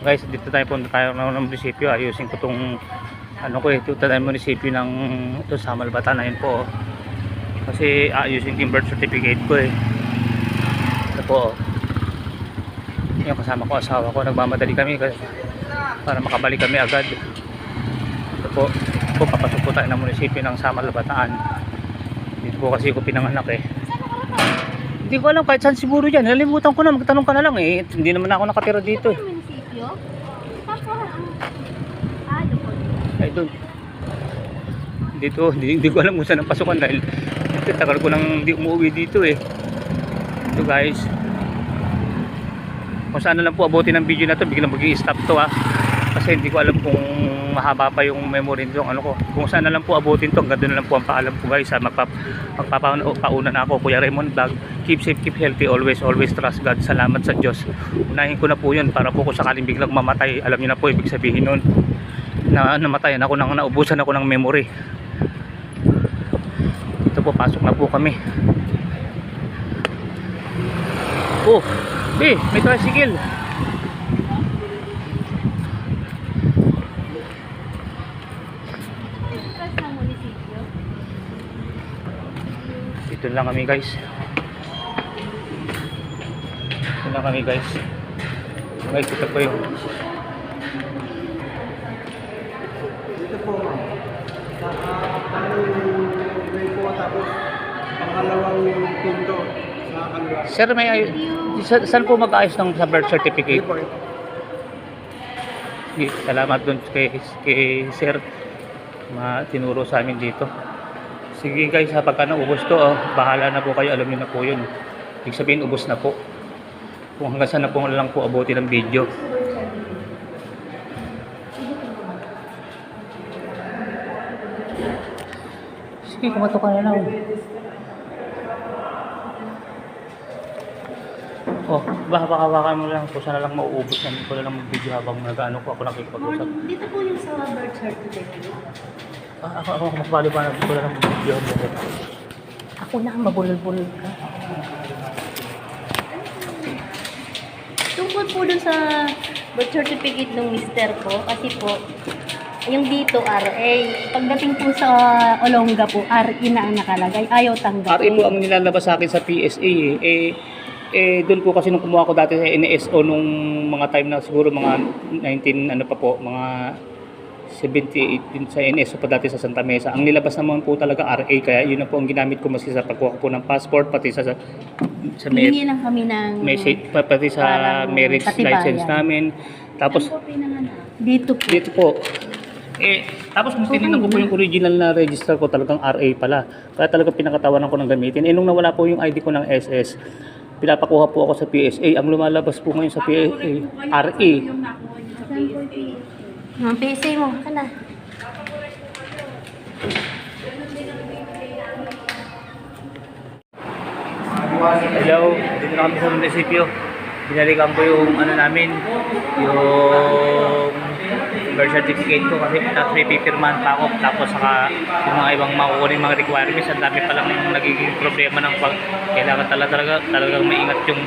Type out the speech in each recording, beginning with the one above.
Guys, dito tayo punta tayo ng munisipyo. Ayusin ko tong ano ko ito tayo munisipyo ng ito sa Malbatan na yun po. Kasi ayusin yung birth certificate ko eh. Ito po. Yung kasama ko, asawa ko, nagmamadali kami para makabalik kami agad. Ito po. Papasok po tayo ng munisipyo ng Samal Bataan. Dito po kasi ko pinanganak eh. Hindi ko alam kahit saan siguro dyan. Nalimutan ko na, magtanong ka na lang eh. Hindi naman ako nakatira dito eh. Ay doon. Dito, hindi ko alam kung saan ang pasukan dahil tagal ko nang hindi umuwi dito eh. Ito guys. Kung saan na lang po abutin ng video na to, biglang mag-i-stop to ha. Kasi hindi ko alam kung mahaba pa yung memory nito, ano ko. Kung saan na lang po abutin to, hanggang doon na lang po ang paalam ko guys. Magpapauna na ako, Kuya Raymond Vlog. Keep safe, keep healthy, always trust God. Salamat sa Diyos. Unahin ko na po yun para po kung sakaling biglang mamatay, alam niyo na po ibig sabihin nun na namatayan ako, naubusan ako ng memory. Ito po, pasok na po kami. Oh, may tricycle. Dito lang kami guys. Dito lang kami guys. Guys, ito po yung Dito po ma'am. Tapos pangalawang pinto sa kaliwa. Sir, saan po mag-ayos ng sa birth certificate? Salamat dun kay Sir. Tinuro sa amin dito. Sige guys, pagka naubos to, bahala na po kayo. Alam niyo na po yun. Ibig sabihin, ubos na po. Kung hanggang saan na po lang po abutin ng video. Sige, kumato ka na lang. Oh, baka mo lang kung saan na lang mauubos na. Hindi ko na lang mag-video habang nag-ano ko ako nakikipag-usap. Dito po yung sa birth certificate. Ako makabali pa na. Hindi ko na lang mag-video. Ako na ang mabulol-bulol ka. Tungkol po dun sa birth certificate ng mister ko, kasi po, yung dito RA, pagdating po sa Olonga po, RE na ang nakalagay, ayaw tanggapin. RE po ang nilalabas sa akin sa PSA doon po kasi nung kumuha ko dati sa NSO nung mga time na siguro mga 19 ano pa po, mga 78 sa NSO pa dati sa Santa Mesa. Ang nilabas naman po talaga RA, kaya yun na po ang ginamit ko maski sa pagkuha ko po ng passport, pati sa Hingi lang kami ng pati sa marriage license namin. Tapos dito po. Tapos nung tinignan ko po yung original na register ko, talagang RA pala. Kaya talagang pinakatawanan ko ng gamitin. Nung nawala po yung ID ko ng SS, pinapakuha po ako sa PSA. Ang lumalabas po ngayon sa PSA, RA. Ang PSA mo, ka na. Hello, dito na kami sa munisipyo. Binalikan ko yung ano namin, yung birth certificate ko kasi may pipirmahan pa ako, tapos saka yung mga ibang makukunin mga requirements. Ang dami pa lang nagiging problema ng kailangan talagang maingat yung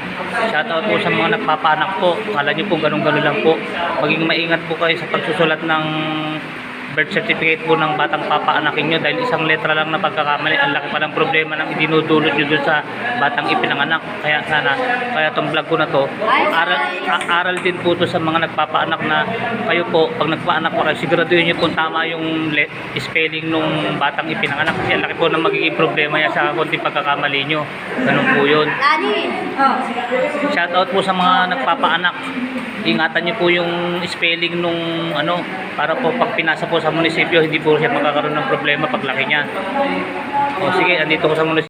shoutout po sa mga nagpapanak po. Akala nyo po ganun-ganun lang po. Maging maingat po kayo sa pagsusulat ng birth certificate po ng batang papaanakin nyo dahil isang letra lang na pagkakamali, ang laki pa ng problema ng idinudulot nyo dun sa batang ipinanganak. Kaya tong vlog ko na to, aral din po to sa mga nagpapaanak na kayo po, pag nagpaanak po kayo, siguraduhin nyo kung tama yung spelling nung batang ipinanganak kasi ang laki po ng magiging problema yan sa konting pagkakamali nyo. Ganun po yun. Shoutout po sa mga nagpapaanak. Ingatan nyo po yung spelling nung ano, para po pag pinasa po sa munisipyo, hindi po siya magkakaroon ng problema paglaki niya. O sige, andito ko sa munisipyo.